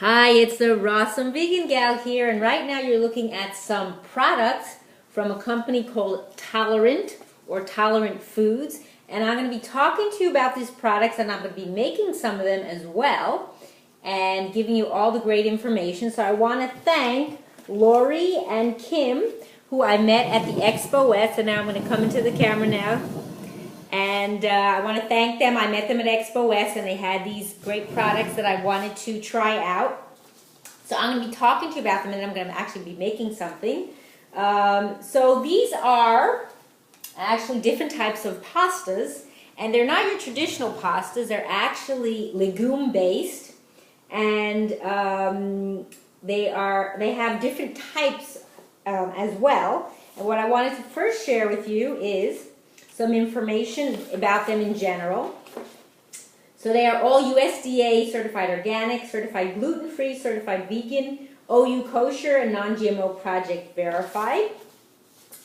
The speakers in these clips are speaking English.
Hi, it's the Rawsome Vegan Gal here, and right now you're looking at some products from a company called Tolerant or Tolerant Foods, and I'm going to be talking to you about these products, and I'm going to be making some of them as well and giving you all the great information. So I want to thank Lori and Kim, who I met at the Expo West, and now I'm going to come into the camera now. And I want to thank them. I met them at Expo West, and they had these great products that I wanted to try out. So I'm going to be talking to you about them, and I'm going to actually be making something. So these are actually different types of pastas, and they're not your traditional pastas. They're actually legume-based, and they have different types as well. And what I wanted to first share with you is some information about them in general. So they are all USDA certified organic, certified gluten-free, certified vegan, OU kosher, and non-GMO project verified.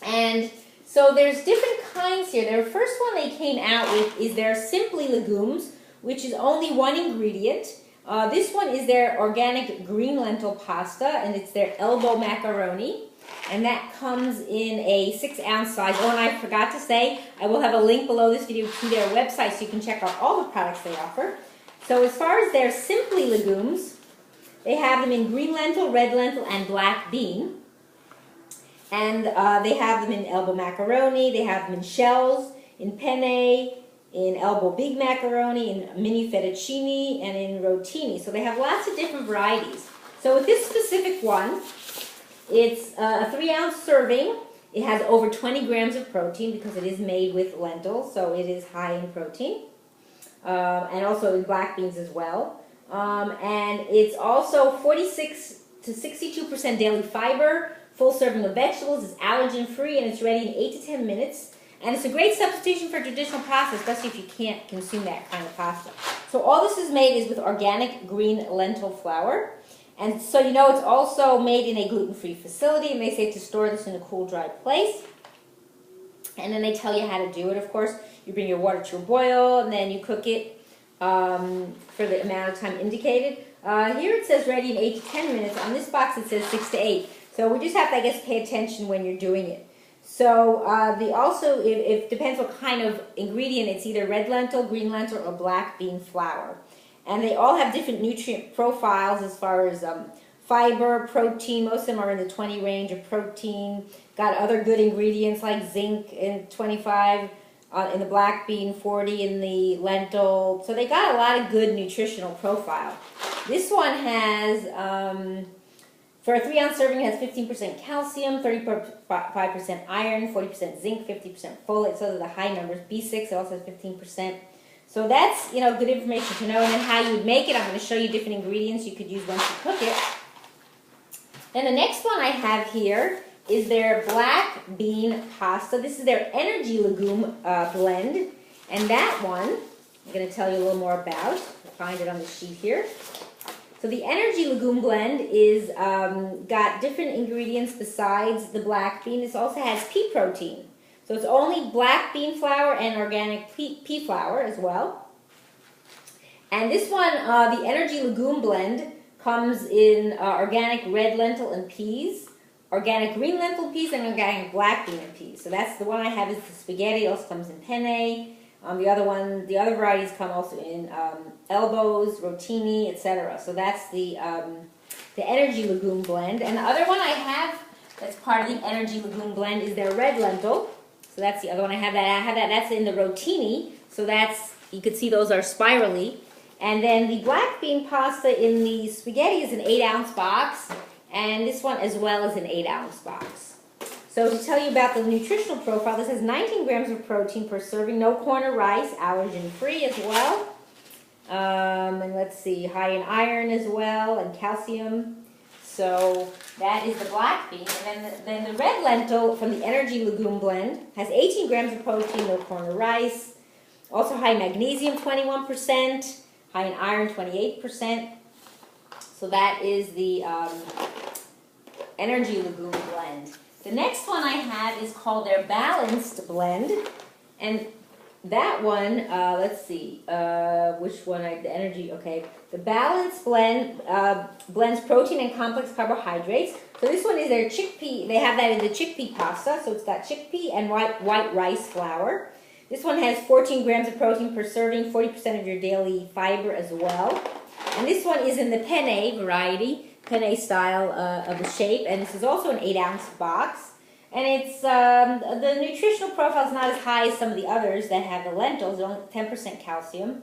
And so there's different kinds here. The first one they came out with is their Simply Legumes, which is only one ingredient. This one is their organic green lentil pasta, and it's their elbow macaroni. And that comes in a 6-ounce size. Oh, and I forgot to say, I will have a link below this video to their website so you can check out all the products they offer. So as far as their Simply Legumes, they have them in green lentil, red lentil, and black bean. And they have them in elbow macaroni, they have them in shells, in penne, in elbow big macaroni, in mini fettuccine, and in rotini. So they have lots of different varieties. So with this specific one, it's a 3-ounce serving. It has over 20 grams of protein because it is made with lentils, so it is high in protein. And also in black beans as well. And it's also 46 to 62% daily fiber, full serving of vegetables, it's allergen-free, and it's ready in 8 to 10 minutes. And it's a great substitution for traditional pasta, especially if you can't consume that kind of pasta. So all this is made is with organic green lentil flour. And so you know it's also made in a gluten-free facility, and they say to store this in a cool, dry place. And then they tell you how to do it, of course. You bring your water to a boil, and then you cook it for the amount of time indicated. Here it says ready in 8 to 10 minutes. On this box it says 6 to 8. So we just have to, I guess, pay attention when you're doing it. So it depends what kind of ingredient. It's either red lentil, green lentil, or black bean flour. And they all have different nutrient profiles as far as fiber, protein. Most of them are in the 20 range of protein. Got other good ingredients like zinc in 25 in the black bean, 40 in the lentil. So they got a lot of good nutritional profile. This one has, for a 3-ounce serving, it has 15% calcium, 35% iron, 40% zinc, 50% folate. So those are the high numbers. B6, it also has 15%. So that's, good information to know. And then how you would make it, I'm going to show you different ingredients you could use once you cook it. Then the next one I have here is their black bean pasta. This is their energy legume blend. And that one, I'm going to tell you a little more about. I'll find it on the sheet here. So the energy legume blend is got different ingredients besides the black bean. This also has pea protein. So it's only black bean flour and organic pea flour as well. And this one, the Energy Legume Blend, comes in organic red lentil and peas, organic green lentil peas, and organic black bean and peas. So that's the one I have is the spaghetti. It also comes in penne. The other varieties come also in elbows, rotini, etc. So that's the Energy Legume Blend. And the other one I have that's part of the Energy Legume Blend is their red lentil. So that's the other one I have that. That's in the rotini. So that's, you can see those are spirally. And then the black bean pasta in the spaghetti is an 8-ounce box. And this one as well is an 8-ounce box. So to tell you about the nutritional profile, this has 19 grams of protein per serving, no corn or rice, allergen-free as well. And let's see, high in iron as well, and calcium. So that is the black bean. And then the red lentil from the Energy Legume Blend has 18 grams of protein, no corn or rice. Also high in magnesium, 21%. High in iron, 28%. So that is the Energy Legume Blend. The next one I have is called their Balanced Blend. And that one, let's see, which one, the energy, okay. The Balance blend blends protein and complex carbohydrates. So this one is their chickpea, they have that in the chickpea pasta, so it's got chickpea and white rice flour. This one has 14 grams of protein per serving, 40% of your daily fiber as well. And this one is in the penne variety, penne style of the shape, and this is also an 8-ounce box. And it's, the nutritional profile is not as high as some of the others that have the lentils, only 10% calcium,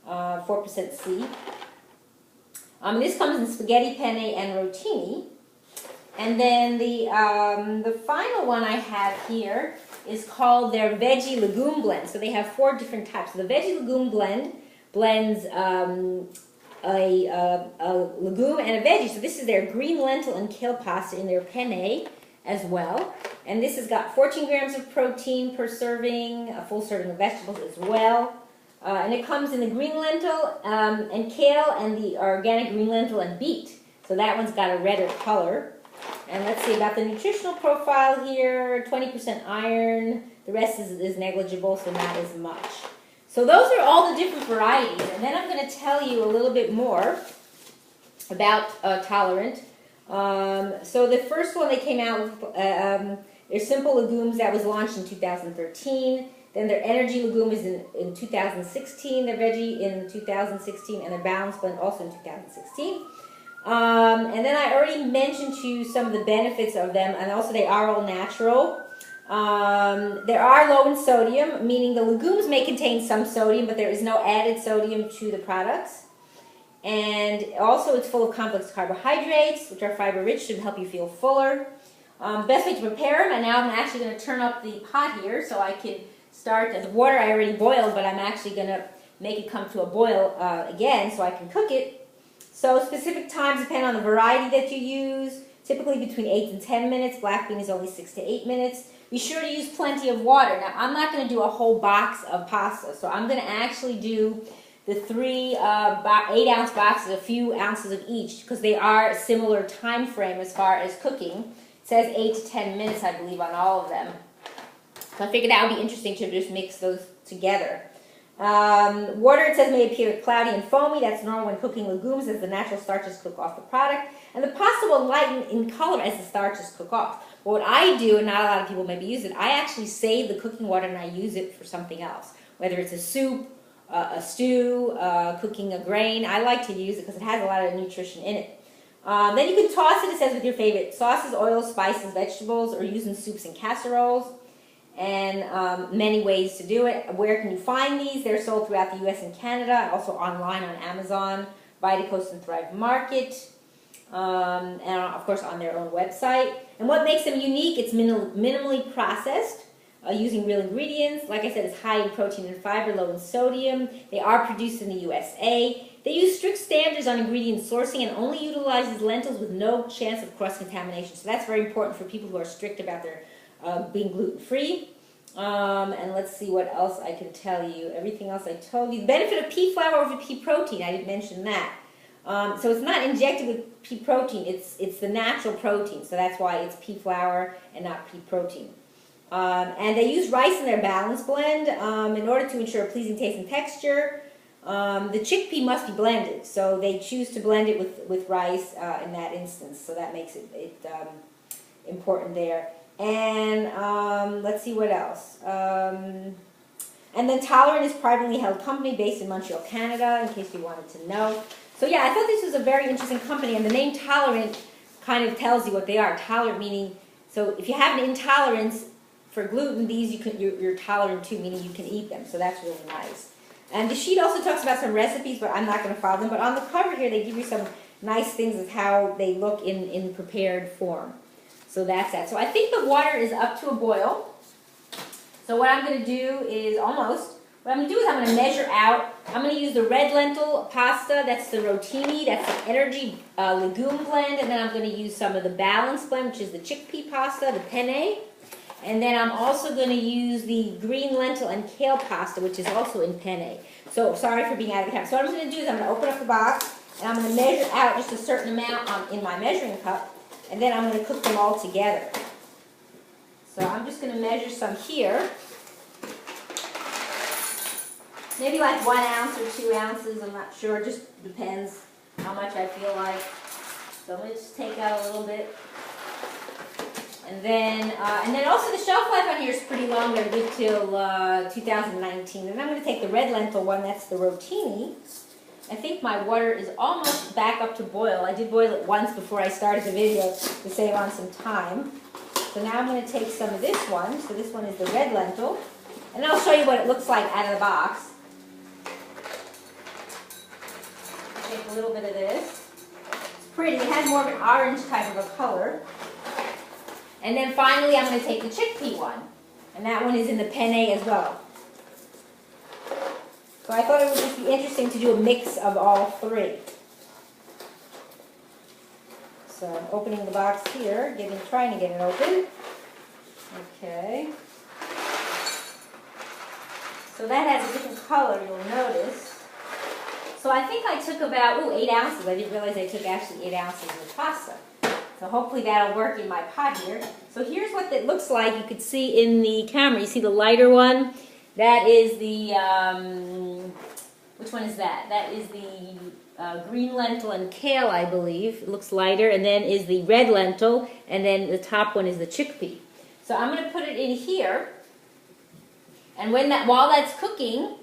4% C. This comes in spaghetti, penne, and rotini. And then the final one I have here is called their Veggie Legume Blend. So they have 4 different types. So the Veggie Legume Blend blends a legume and a veggie. So this is their green lentil and kale pasta in their penne as well. And this has got 14 grams of protein per serving, a full serving of vegetables as well. And it comes in the green lentil and kale and the organic green lentil and beet. So that one's got a redder color. And let's see about the nutritional profile here, 20% iron. The rest is negligible, so not as much. So those are all the different varieties. And then I'm going to tell you a little bit more about Tolerant. So the first one they came out with, their Simple Legumes that was launched in 2013. Then their Energy Legume is in 2016, their Veggie in 2016, and their Balance Blend also in 2016. And then I already mentioned to you some of the benefits of them, and also they are all natural. They are low in sodium, meaning the legumes may contain some sodium, but there is no added sodium to the products. And also it's full of complex carbohydrates, which are fiber-rich to help you feel fuller. Best way to prepare them, and now I'm actually going to turn up the pot here so I can start. The water I already boiled, but I'm actually going to make it come to a boil again so I can cook it. So specific times depend on the variety that you use, typically between 8 and 10 minutes. Black bean is only 6 to 8 minutes. Be sure to use plenty of water. Now, I'm not going to do a whole box of pasta, so I'm going to actually do the 3 8-ounce boxes, a few ounces of each, because they are a similar time frame as far as cooking. It says 8 to 10 minutes, I believe, on all of them. So I figured that would be interesting to just mix those together. Water, it says, may appear cloudy and foamy. That's normal when cooking legumes as the natural starches cook off the product. And the pasta will lighten in color as the starches cook off. But what I do, and not a lot of people maybe use it, I actually save the cooking water and I use it for something else. Whether it's a soup, a stew, cooking a grain, I like to use it because it has a lot of nutrition in it. Then you can toss it, it says, with your favorite sauces, oils, spices, vegetables, or use in soups and casseroles. And many ways to do it. Where can you find these? They're sold throughout the U.S. and Canada, also online on Amazon, Vitacoast and Thrive Market, and of course on their own website. And what makes them unique, it's minimally processed, using real ingredients. Like I said, it's high in protein and fiber, low in sodium. They are produced in the USA. They use strict standards on ingredient sourcing and only utilizes lentils with no chance of cross-contamination. So that's very important for people who are strict about their being gluten-free. And let's see what else I can tell you. Everything else I told you. The benefit of pea flour over pea protein, I didn't mention that. So it's not injected with pea protein, it's the natural protein. So that's why it's pea flour and not pea protein. And they use rice in their Balance Blend in order to ensure a pleasing taste and texture. The chickpea must be blended, so they choose to blend it with rice in that instance. So that makes it important there. And let's see what else. And then Tolerant is a privately held company based in Montreal, Canada, in case you wanted to know. So yeah, I thought this was a very interesting company, and the name Tolerant kind of tells you what they are. Tolerant meaning, so if you have an intolerance for gluten, these you're tolerant to, meaning you can eat them. So that's really nice. And the sheet also talks about some recipes, but I'm not going to follow them. But on the cover here, they give you some nice things of how they look in prepared form. So that's that. So I think the water is up to a boil. So what I'm going to do is what I'm going to do is I'm going to measure out. I'm going to use the red lentil pasta. That's the rotini. That's the energy legume blend. And then I'm going to use some of the Balance Blend, which is the chickpea pasta, the penne. And then I'm also going to use the green lentil and kale pasta, which is also in penne. So sorry for being out of the camera. So what I'm going to do is I'm going to open up the box, and I'm going to measure out just a certain amount in my measuring cup. And then I'm going to cook them all together. So I'm just going to measure some here. maybe like 1 ounce or 2 ounces. I'm not sure. It just depends how much I feel like. So I'm going to just take out a little bit. And then also the shelf life on here is pretty long. They're good till 2019. And I'm going to take the red lentil one. That's the rotini. I think my water is almost back up to boil. I did boil it once before I started the video to save on some time. So now I'm going to take some of this one. So this one is the red lentil. And I'll show you what it looks like out of the box. Take a little bit of this. It's pretty. It has more of an orange type of a color. And then finally I'm going to take the chickpea one. And that one is in the penne as well. So I thought it would just be interesting to do a mix of all three. So I'm opening the box here, trying to get it open. Okay. So that has a different color, you'll notice. So I think I took about 8 ounces. I didn't realize I took actually 8 ounces of pasta. So hopefully that'll work in my pot here. So here's what it looks like. You could see in the camera. You see the lighter one? That is the, which one is that? That is the green lentil and kale, I believe. It looks lighter. And then is the red lentil. And then the top one is the chickpea. So I'm going to put it in here. And while that's cooking,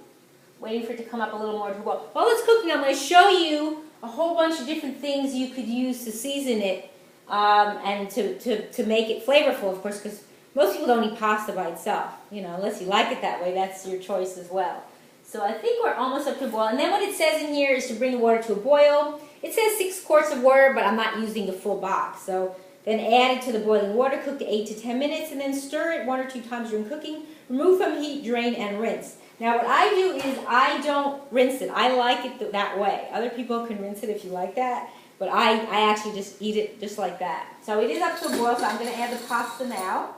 waiting for it to come up a little more to boil. While it's cooking, I'm going to show you a whole bunch of different things you could use to season it and to make it flavorful, of course, because most people don't eat pasta by itself, unless you like it that way. That's your choice as well. So I think we're almost up to boil. And then what it says in here is to bring the water to a boil. It says 6 quarts of water, but I'm not using the full box. So then add it to the boiling water, cook to 8 to 10 minutes, and then stir it 1 or 2 times during cooking. Remove from heat, drain, and rinse. Now what I do is I don't rinse it. I like it that way. Other people can rinse it if you like that, but I actually just eat it just like that. So it is up to a boil, so I'm going to add the pasta now.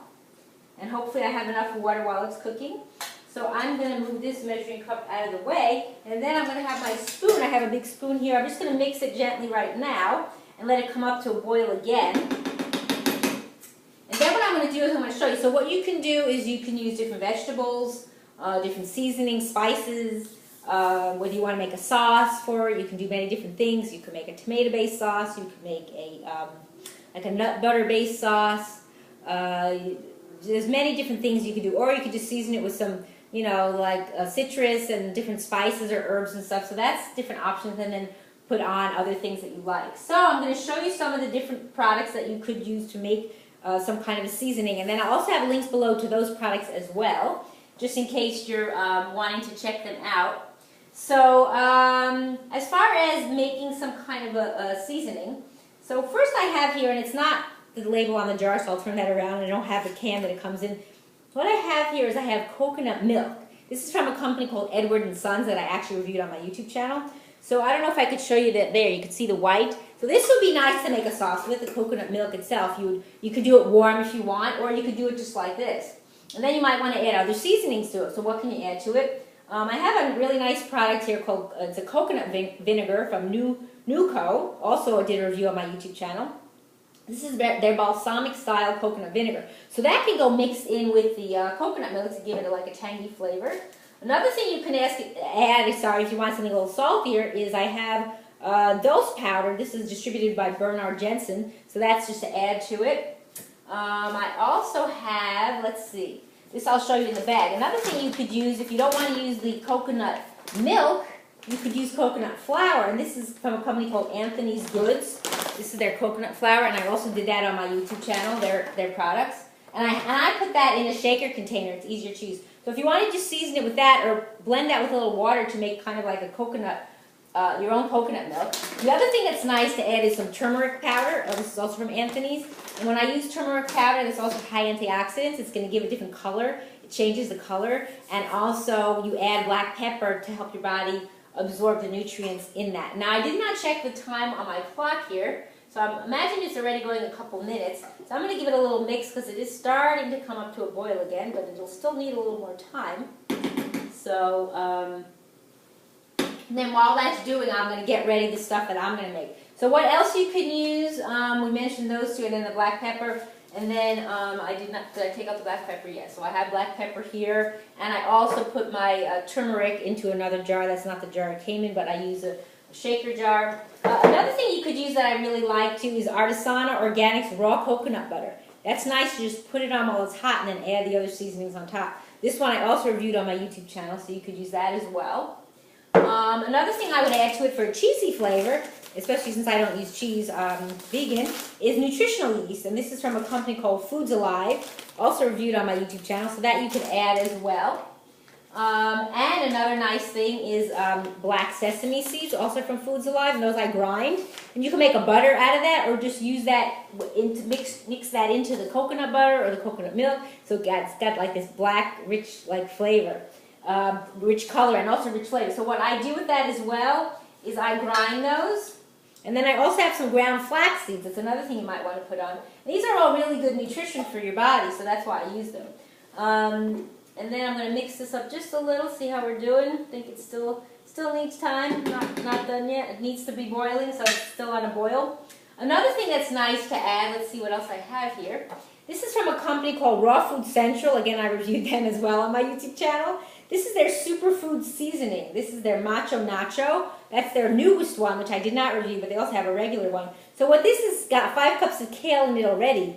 And hopefully I have enough water while it's cooking. So I'm going to move this measuring cup out of the way, and then I'm going to have my spoon. I have a big spoon here. I'm just going to mix it gently right now and let it come up to a boil again. And then what I'm going to do is I'm going to show you. So what you can do is you can use different vegetables, different seasonings, spices, whether you want to make a sauce for it. You can do many different things. You can make a tomato-based sauce. You can make like a nut butter-based sauce. There's many different things you can do. Or you could just season it with some, like citrus and different spices or herbs and stuff. So that's different options, and then put on other things that you like. So I'm going to show you some of the different products that you could use to make some kind of a seasoning. And then I also have links below to those products as well, just in case you're wanting to check them out. So as far as making some kind of a seasoning, so first I have here, and it's not the label on the jar, so I'll turn that around. I don't have the can that it comes in. What I have here is I have coconut milk. This is from a company called Edward & Sons that I actually reviewed on my YouTube channel. So I don't know if I could show you that there. You could see the white. So this would be nice to make a sauce with, the coconut milk itself. You could do it warm if you want, or you could do it just like this. And then you might want to add other seasonings to it. So what can you add to it? I have a really nice product here called, it's a coconut vinegar from Nuco. Also I did a review on my YouTube channel. This is their balsamic style coconut vinegar. So that can go mixed in with the coconut milk to give it like a tangy flavor. Another thing you can add, if you want something a little saltier, is I have Dulse powder. This is distributed by Jensen. So that's just to add to it. I also have, let's see, this I'll show you in the bag. Another thing you could use, if you don't want to use the coconut milk, you could use coconut flour. And this is from a company called Anthony's Goods. This is their coconut flour, and I also did that on my YouTube channel, their products. And I put that in a shaker container. It's easier to use. So if you want to just season it with that, or blend that with a little water to make kind of like a coconut, your own coconut milk. The other thing that's nice to add is some turmeric powder. This is also from Anthony's. And when I use turmeric powder, it's also high antioxidants. It's going to give a different color. It changes the color. And also you add black pepper to help your body absorb the nutrients in that. Now I did not check the time on my clock here, so I imagine it's already going a couple minutes. So I'm going to give it a little mix because it is starting to come up to a boil again, but it'll still need a little more time. So and then while that's doing, I'm going to get ready the stuff that I'm going to make. So what else you can use? We mentioned those two, and then the black pepper. And then did I take out the black pepper? Yes. So I have black pepper here, and I also put my turmeric into another jar. That's not the jar it came in, but I use a shaker jar. Another thing you could use that I really like too is Artisana Organics raw coconut butter. That's nice to just put it on while it's hot and then add the other seasonings on top. This one I also reviewed on my YouTube channel, so you could use that as well. Another thing I would add to it for a cheesy flavor, especially since I don't use cheese, vegan, is Nutritional yeast. And this is from a company called Foods Alive, also reviewed on my YouTube channel, so that you could add as well. And another nice thing is black sesame seeds, also from Foods Alive, and those I grind. And you can make a butter out of that, or just use that, mix that into the coconut butter or the coconut milk, so it's got like this black, rich like flavor. Rich color and also rich flavor. So what I do with that as well is I grind those, and then I also have some ground flax seeds. That's another thing you might want to put on. These are all really good nutrition for your body, so that's why I use them. And then I'm going to mix this up just a little, see how we're doing. I think it still needs time, not done yet. It needs to be boiling, so it's still on a boil. Another thing that's nice to add, let's see what else I have here. This is from a company called Raw Food Central. Again, I reviewed them as well on my YouTube channel. This is their superfood seasoning. This is their Macho Nacho. That's their newest one, which I did not review, but they also have a regular one. So what this is, got 5 cups of kale in it already,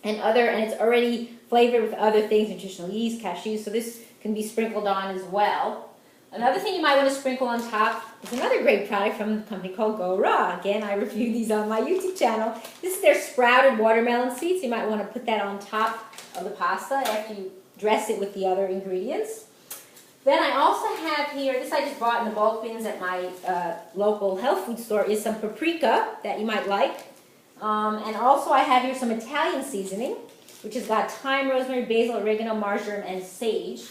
and it's already flavored with other things, nutritional yeast, cashews, so this can be sprinkled on as well. Another thing you might want to sprinkle on top is another great product from a company called Go Raw. Again, I reviewed these on my YouTube channel. This is their sprouted watermelon seeds. You might want to put that on top of the pasta after you dress it with the other ingredients. Then I also have here, this I just bought in the bulk bins at my local health food store, is some paprika that you might like. And also I have here some Italian seasoning, which has got thyme, rosemary, basil, oregano, marjoram, and sage.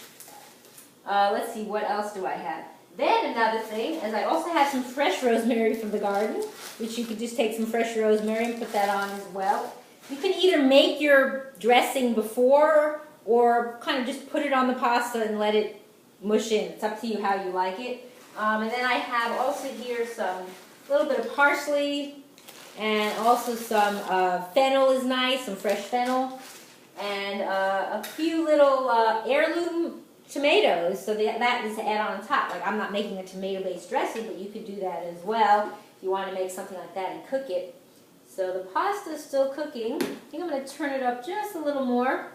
Let's see, what else do I have? Then another thing is I also have some fresh rosemary from the garden, which you could just take some fresh rosemary and put that on as well. You can either make your dressing before or kind of just put it on the pasta and let it mush in. It's up to you how you like it. And then I have also here a little bit of parsley, and also some fennel is nice, some fresh fennel, and a few little heirloom tomatoes, so that is to add on top. Like, I'm not making a tomato-based dressing, but you could do that as well if you want to make something like that and cook it. So the pasta is still cooking. I think I'm going to turn it up just a little more.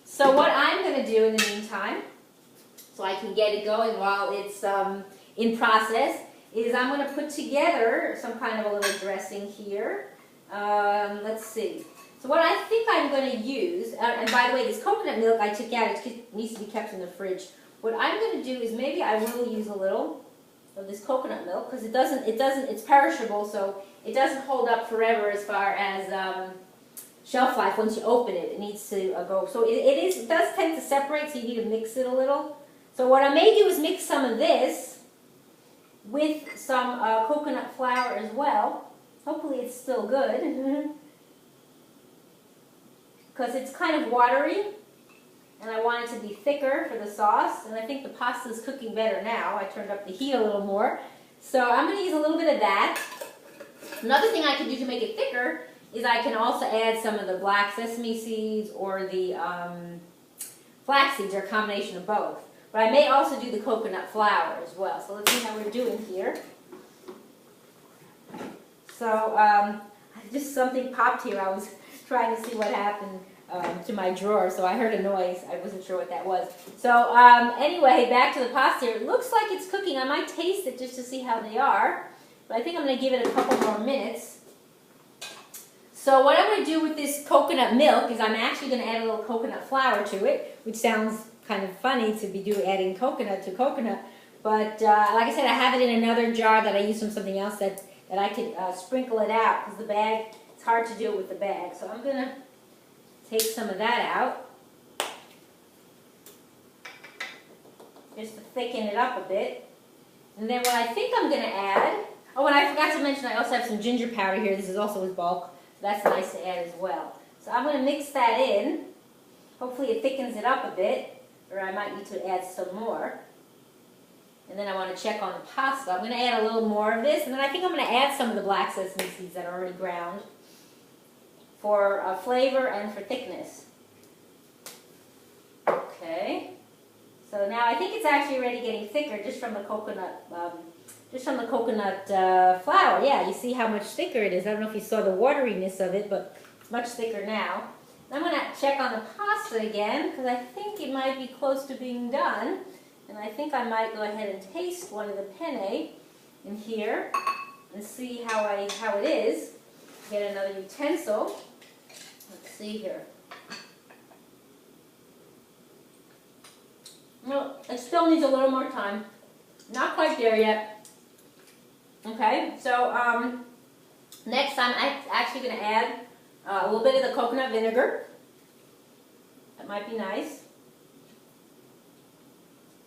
So what I'm going to do in the meantime, so I can get it going while it's in process, is I'm going to put together some kind of a little dressing here. Let's see. So what I think I'm going to use, and by the way, this coconut milk I took out, it needs to be kept in the fridge. What I'm going to do is maybe I will use a little of this coconut milk, because it's perishable, so it doesn't hold up forever as far as shelf life. Once you open it, it needs to go. So it does tend to separate, so you need to mix it a little. So what I may do is mix some of this with some coconut flour as well. Hopefully it's still good. Because it's kind of watery, and I want it to be thicker for the sauce, and I think the pasta is cooking better now. I turned up the heat a little more. So I'm going to use a little bit of that. Another thing I can do to make it thicker is I can also add some of the black sesame seeds or the flax seeds, or a combination of both. But I may also do the coconut flour as well. So let's see how we're doing here. So just something popped here. I was trying to see what happened to my drawer, so I heard a noise. I wasn't sure what that was. So anyway, back to the pasta here. It looks like it's cooking. I might taste it just to see how they are, but I think I'm going to give it a couple more minutes. So what I'm going to do with this coconut milk is I'm actually going to add a little coconut flour to it, which sounds kind of funny to be adding coconut to coconut, but like I said, I have it in another jar that I use from something else that I could sprinkle it out, because the bag, it's hard to do it with the bag. So I'm going to take some of that out, just to thicken it up a bit. And then what I think I'm going to add, oh, and I forgot to mention I also have some ginger powder here. This is also with bulk, so that's nice to add as well. So I'm going to mix that in. Hopefully it thickens it up a bit, or I might need to add some more. And then I want to check on the pasta. I'm going to add a little more of this, and then I think I'm going to add some of the black sesame seeds that are already ground for flavor and for thickness. Okay, so now I think it's actually already getting thicker just from the coconut flour. Yeah, you see how much thicker it is. I don't know if you saw the wateriness of it, but it's much thicker now. I'm going to check on the pasta again because I think it might be close to being done. And I think I might go ahead and taste one of the penne in here and see how it is. Get another utensil. Let's see here. Well, it still needs a little more time. Not quite there yet. Okay, so next I'm actually going to add a little bit of the coconut vinegar. That might be nice.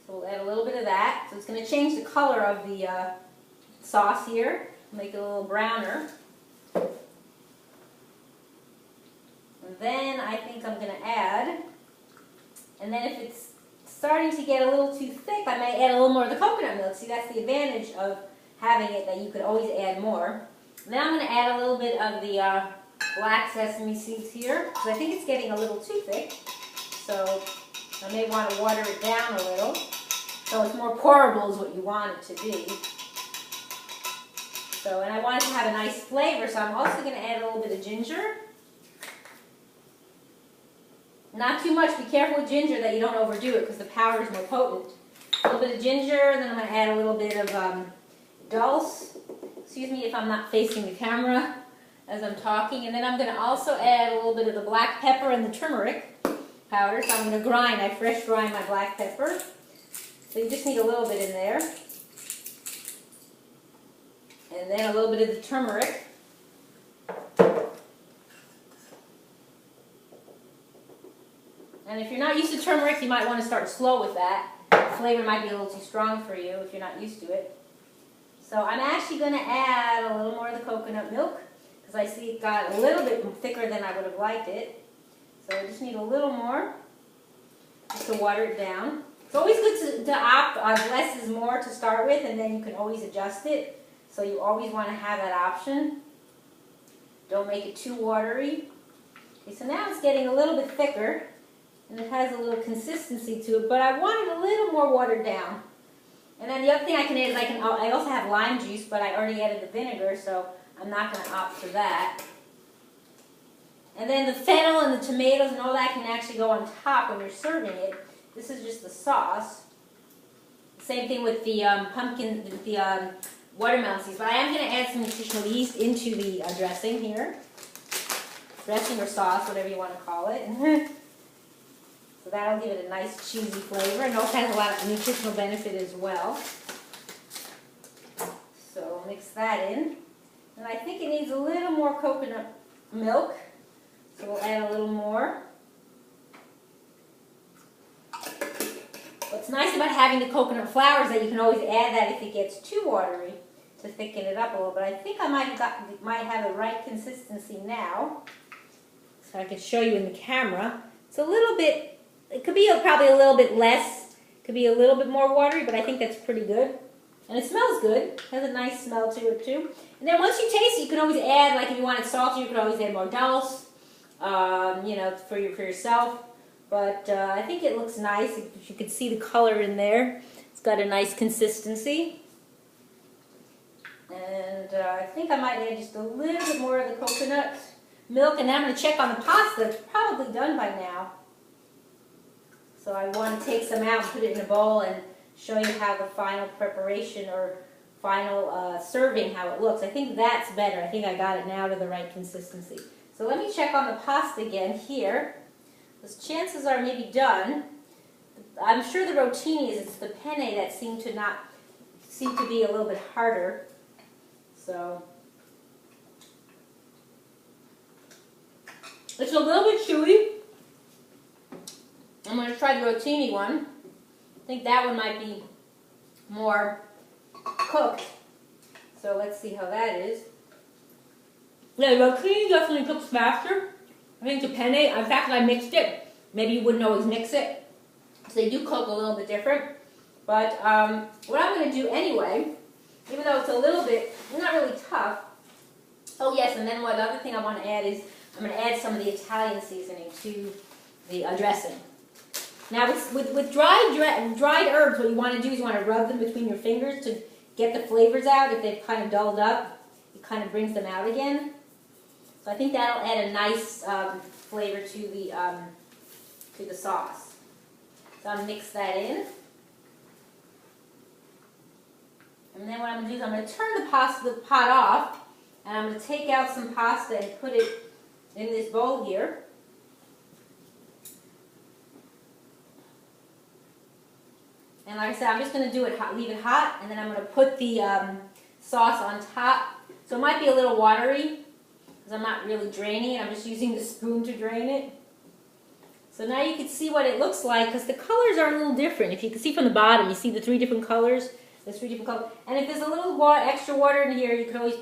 So we'll add a little bit of that. So it's going to change the color of the sauce here. Make it a little browner. And then I think I'm going to add, and then if it's starting to get a little too thick, I may add a little more of the coconut milk. See, that's the advantage of having it, that you could always add more. And then I'm going to add a little bit of the black sesame seeds here, because I think it's getting a little too thick. So I may want to water it down a little, so it's more pourable is what you want it to be. So, and I want it to have a nice flavor, so I'm also going to add a little bit of ginger. Not too much. Be careful with ginger that you don't overdo it because the powder is more potent. A little bit of ginger, and then I'm going to add a little bit of Dulse. Excuse me if I'm not facing the camera as I'm talking. And then I'm going to also add a little bit of the black pepper and the turmeric powder. So I'm going to grind. I fresh grind my black pepper. So you just need a little bit in there. And then a little bit of the turmeric. And if you're not used to turmeric, you might want to start slow with that. The flavor might be a little too strong for you if you're not used to it. So I'm actually going to add a little more of the coconut milk because I see it got a little bit thicker than I would have liked it. So I just need a little more just to water it down. It's always good to opt less is more to start with, and then you can always adjust it. So you always want to have that option. Don't make it too watery. Okay, so now it's getting a little bit thicker. And it has a little consistency to it, but I want it a little more watered down. And then the other thing I can add is I also have lime juice, but I already added the vinegar, so I'm not going to opt for that. And then the fennel and the tomatoes and all that can actually go on top when you're serving it. This is just the sauce. Same thing with the watermelon seeds. But I am going to add some nutritional yeast into the dressing here. Dressing or sauce, whatever you want to call it. So that'll give it a nice cheesy flavor, and also has a lot of nutritional benefit as well. So mix that in. And I think it needs a little more coconut milk, so we'll add a little more. What's nice about having the coconut flour is that you can always add that if it gets too watery to thicken it up a little bit. I think I might have the right consistency now, so I can show you in the camera. It's a little bit. It could be probably a little bit less, could be a little bit more watery, but I think that's pretty good. And it smells good. It has a nice smell to it too. And then once you taste it, you can always add, like if you want it salty, you can always add more Dulse, you know, for yourself. But I think it looks nice. If you can see the color in there, it's got a nice consistency. And I think I might add just a little bit more of the coconut milk. And then I'm going to check on the pasta. It's probably done by now. So I want to take some out and put it in a bowl and show you how the final preparation or final serving, how it looks. I think that's better. I think I got it now to the right consistency. So let me check on the pasta again here. Because chances are maybe done. I'm sure the rotini is, it's the penne that seem to be a little bit harder. So it's a little bit chewy. I'm going to try the rotini one. I think that one might be more cooked. So let's see how that is. Yeah, the rotini definitely cooks faster. I think the penne, in fact, I mixed it. Maybe you wouldn't always mix it. So they do cook a little bit different. But what I'm going to do anyway, even though it's a little bit, not really tough. Oh yes, and then one other thing I want to add is I'm going to add some of the Italian seasoning to the dressing. Now with dried herbs, what you want to do is you want to rub them between your fingers to get the flavors out. If they've kind of dulled up, it kind of brings them out again. So I think that'll add a nice flavor to the sauce. So I'll mix that in. And then what I'm going to do is I'm going to turn the pot off, and I'm going to take out some pasta and put it in this bowl here. And like I said, I'm just going to do it hot, leave it hot, and then I'm going to put the sauce on top. So it might be a little watery, because I'm not really draining it. I'm just using the spoon to drain it. So now you can see what it looks like, because the colors are a little different. If you can see from the bottom, you see the 3 different colors. There's 3 different colors. And if there's a little extra water in here, you can always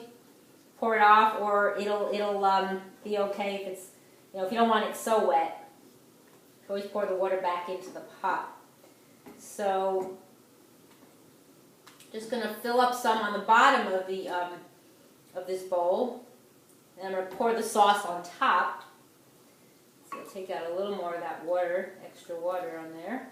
pour it off, or it'll be okay if it's, if you don't want it so wet. You can always pour the water back into the pot. So, just going to fill up some on the bottom of the of this bowl, and I'm going to pour the sauce on top. So I'll take out a little more of that water, extra water on there.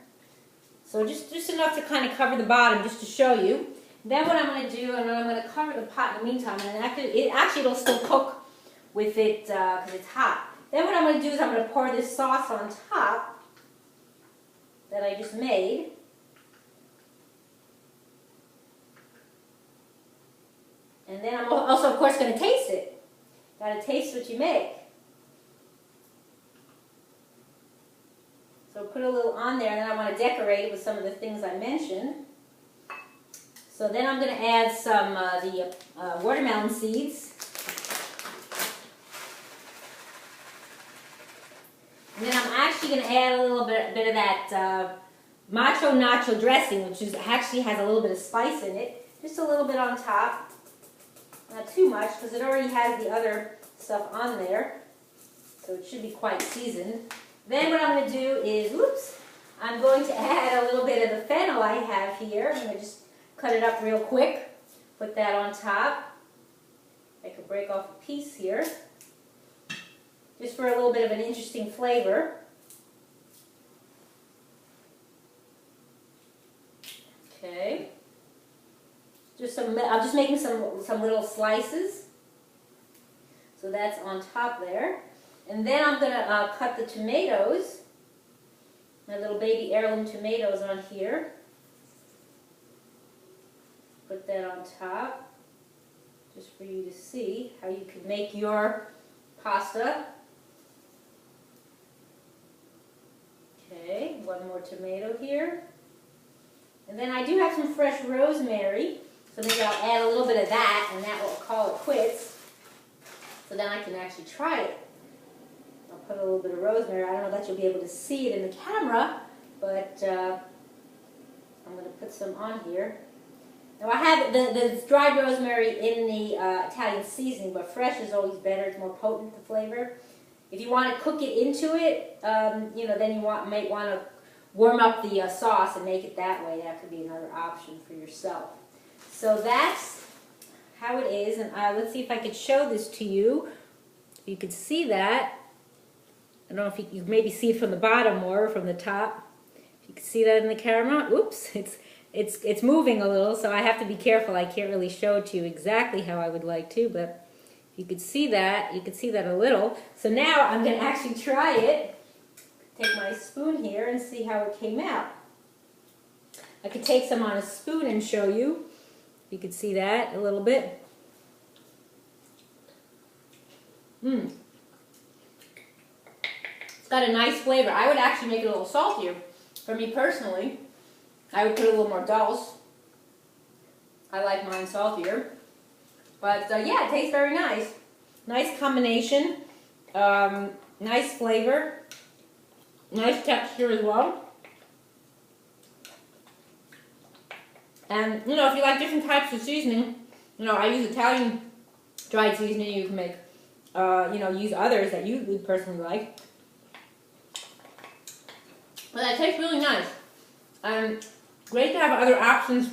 So just enough to kind of cover the bottom, just to show you. Then what I'm going to do, I'm going to cover the pot in the meantime, and actually it'll still cook with it because it's hot. Then what I'm going to do is I'm going to pour this sauce on top that I just made. And then I'm also, of course, going to taste it. Got to taste what you make. So put a little on there, and then I want to decorate it with some of the things I mentioned. So then I'm going to add some the watermelon seeds. And then I'm actually going to add a little bit of that Macho Nacho dressing, which actually has a little bit of spice in it. Just a little bit on top. Not too much, because it already has the other stuff on there. So it should be quite seasoned. Then what I'm going to do is, I'm going to add a little bit of the fennel I have here. I'm going to just cut it up real quick. Put that on top. I could break off a piece here. Just for a little bit of an interesting flavor. Okay. I'm just making some little slices. So that's on top there. And then I'm going to cut the tomatoes, my little baby heirloom tomatoes on here. Put that on top, just for you to see how you can make your pasta. Okay, one more tomato here. And then I do have some fresh rosemary, so maybe I'll add a little bit of that, and that will call it quits. So then I can actually try it. I'll put a little bit of rosemary. I don't know that you'll be able to see it in the camera, but I'm going to put some on here. Now I have the dried rosemary in the Italian seasoning, but fresh is always better. It's more potent, the flavor. If you want to cook it into it, then you might want to warm up the sauce and make it that way. That could be another option for yourself. So that's how it is, and let's see if I could show this to you. You could see that. I don't know if you maybe see it from the bottom more, or from the top. If you can see that in the camera. Oops, it's moving a little, so I have to be careful. I can't really show it to you exactly how I would like to, but if you could see that, you could see that a little. So now I'm going to actually try it. Take my spoon here and see how it came out. I could take some on a spoon and show you. You could see that a little bit. It's got a nice flavor. I would actually make it a little saltier. For me personally, I would put a little more Dulse. I like mine saltier. But yeah, it tastes very nice. Nice combination. Nice flavor. Nice texture as well. And, if you like different types of seasoning, I use Italian dried seasoning. You can make, use others that you would personally like. But that tastes really nice. And great to have other options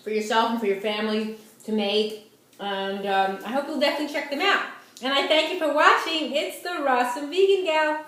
for yourself and for your family to make. And I hope you'll definitely check them out. And I thank you for watching. It's the Rawesome Vegan Gal.